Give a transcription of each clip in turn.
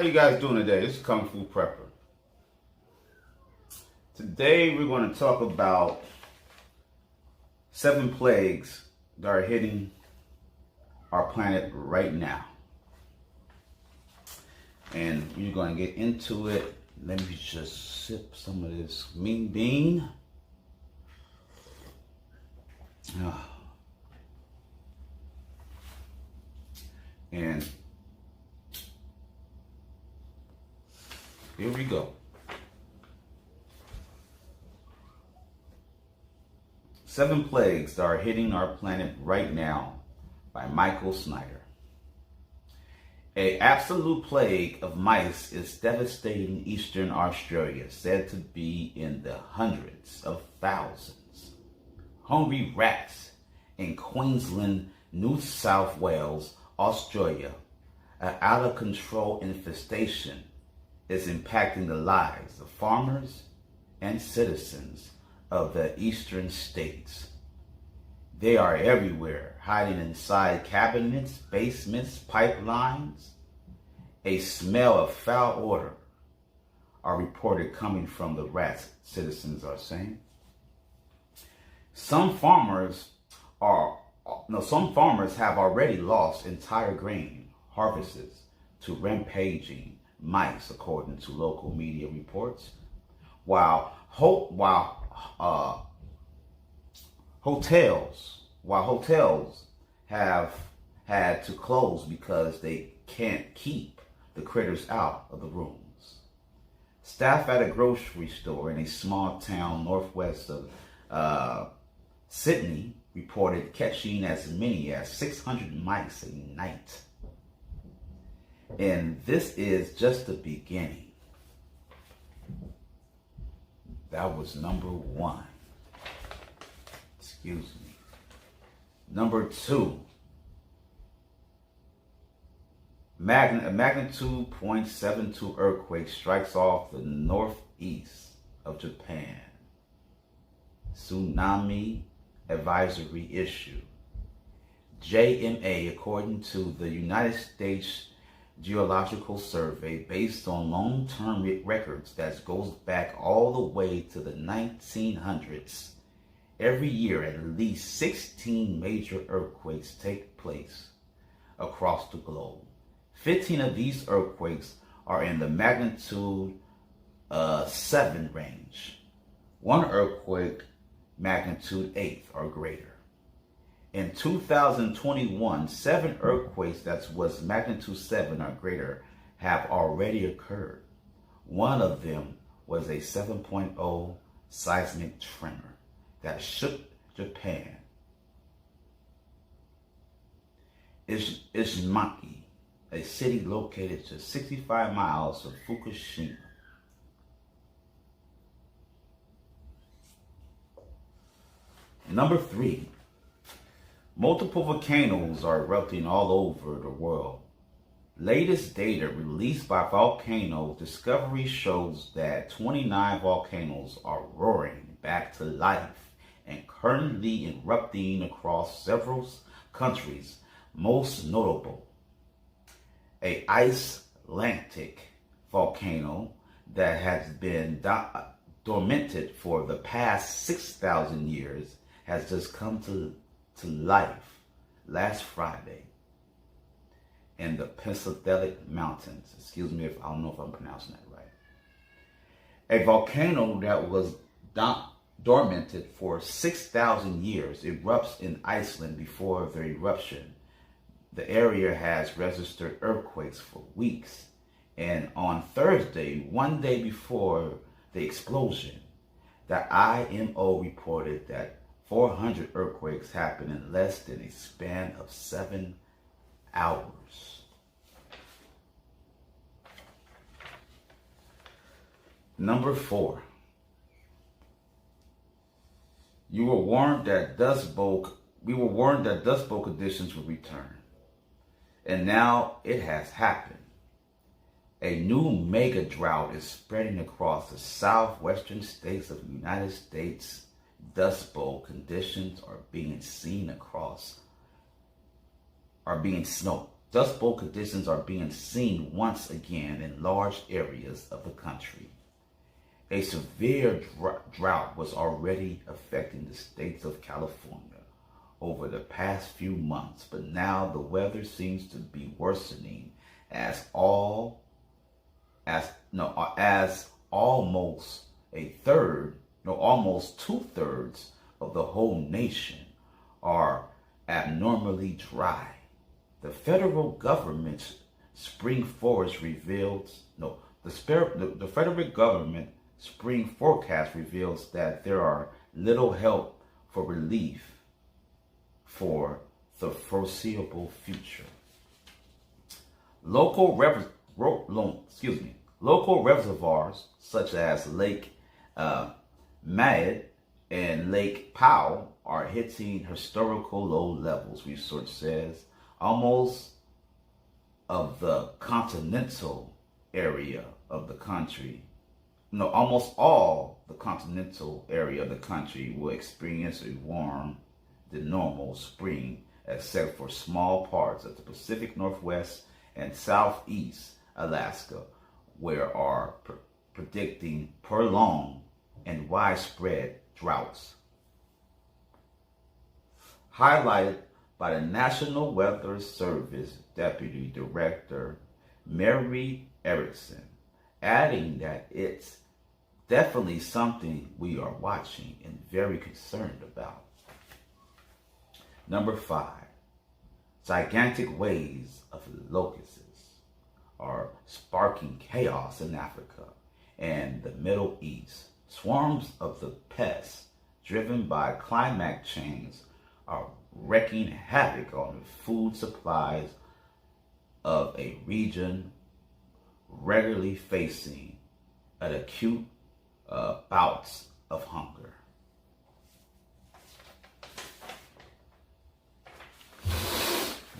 you guys doing today? This is Kung Fu Prepper. Today we're going to talk about 7 plagues that are hitting our planet right now. And we're going to get into it. Let me just sip some of this mean bean. And here we go. 7 plagues that are hitting our planet right now by Michael Snyder. An absolute plague of mice is devastating eastern Australia, said to be in the hundreds of thousands. Hungry rats in Queensland, New South Wales, Australia, an out-of-control infestation is impacting the lives of farmers and citizens of the eastern states. They are everywhere, hiding inside cabinets, basements, pipelines. A smell of foul odor are reported coming from the rats, citizens are saying. Some farmers have already lost entire grain harvests to rampaging mice, according to local media reports. While hotels have had to close because they can't keep the critters out of the rooms. Staff at a grocery store in a small town northwest of Sydney reported catching as many as 600 mice a night. And this is just the beginning. That was number 1. Excuse me. Number 2. A magnitude 0.72 earthquake strikes off the northeast of Japan. Tsunami advisory issue. JMA, according to the United States Geological Survey, based on long-term records that goes back all the way to the 1900s. Every year, at least 16 major earthquakes take place across the globe. 15 of these earthquakes are in the magnitude 7 range. One earthquake magnitude 8 or greater. In 2021, 7 earthquakes that was magnitude 7 or greater have already occurred. One of them was a 7.0 seismic tremor that shook Japan. Ishimaki, a city located just 65 miles from Fukushima. Number 3. Multiple volcanoes are erupting all over the world. Latest data released by Volcanoes Discovery shows that 29 volcanoes are roaring back to life and currently erupting across several countries, most notable an Icelandic volcano that has been dormant for the past 6,000 years has just come to life last Friday in the Pennsylvania Mountains. Excuse me if I don't know if I'm pronouncing that right. A volcano that was dormant for 6,000 years erupts in Iceland. Before the eruption, the area has registered earthquakes for weeks. And on Thursday, one day before the explosion, the IMO reported that 400 earthquakes happened in less than a span of 7 hours. Number 4. We were warned that Dust Bowl conditions would return. And now it has happened. A new mega drought is spreading across the southwestern states of the United States. Dust Bowl conditions are being Dust Bowl conditions are being seen once again in large areas of the country. A severe drought was already affecting the states of California over the past few months, but now the weather seems to be worsening as almost almost 2/3 of the whole nation are abnormally dry. The federal government's spring forecast reveals that there are little help for relief for the foreseeable future. Local reservoirs such as Lake Mead and Lake Powell are hitting historical low levels, research says. Almost all the continental area of the country will experience a warm than normal spring, except for small parts of the Pacific Northwest and Southeast Alaska, where are predicting prolonged and widespread droughts. Highlighted by the National Weather Service Deputy Director Mary Erickson, adding that it's definitely something we are watching and very concerned about. Number 5, gigantic waves of locusts are sparking chaos in Africa and the Middle East. Swarms of the pests driven by climate change are wreaking havoc on the food supplies of a region regularly facing an acute bouts of hunger.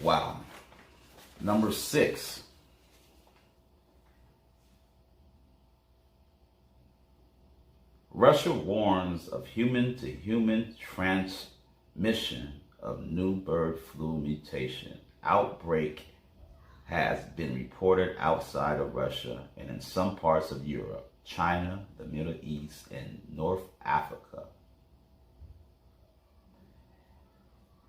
Wow. Number 6. Russia warns of human-to-human transmission of new bird flu mutation. Outbreak has been reported outside of Russia and in some parts of Europe, China, the Middle East, and North Africa.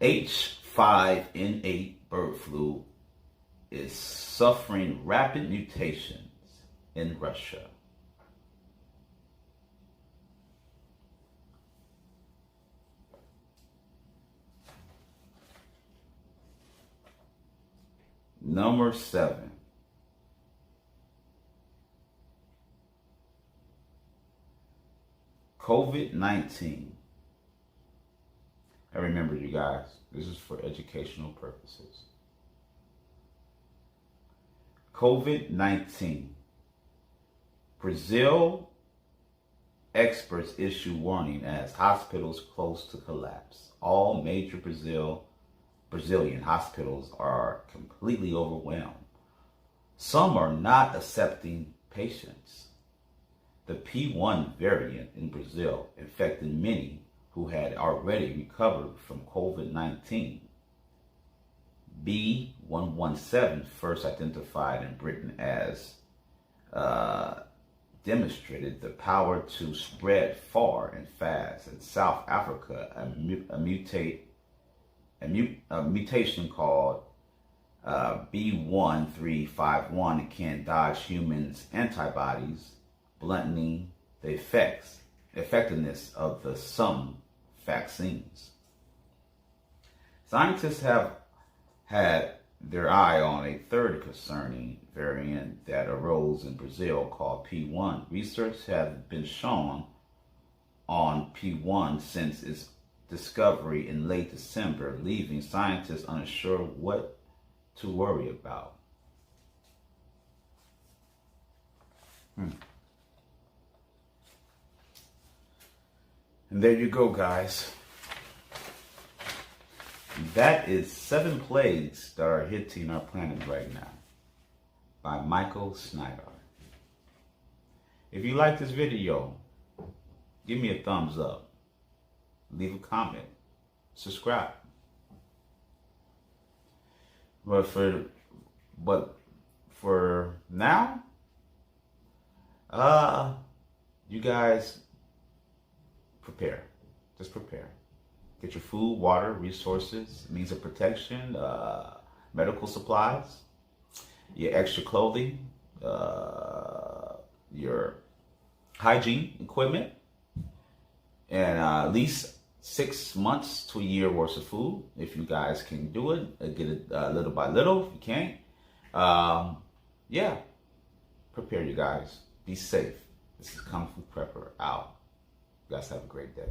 H5N8 bird flu is suffering rapid mutations in Russia. Number 7. COVID-19. And remember, you guys, this is for educational purposes. COVID-19. Brazil experts issue warning as hospitals close to collapse. All major Brazilian hospitals are completely overwhelmed. Some are not accepting patients. The P1 variant in Brazil infected many who had already recovered from COVID-19. B117, first identified in Britain as demonstrated the power to spread far and fast. In South Africa, a mutation called B1351 can dodge humans' antibodies, blunting the effectiveness of some vaccines. Scientists have had their eye on a third concerning variant that arose in Brazil called P1. Research has been shown on P1 since its discovery in late December, leaving scientists unsure what to worry about. And there you go, guys. That is 7 plagues that are hitting our planet right now by Michael Snyder. If you like this video, give me a thumbs up, leave a comment, subscribe. But for But for now, you guys prepare. Just prepare. Get your food, water, resources, means of protection, medical supplies, your extra clothing, your hygiene equipment, and at least 6 months to a year worth of food. If you guys can do it, get it little by little. If you can't, yeah, prepare you guys. Be safe. This is Kung Fu Prepper out. You guys have a great day.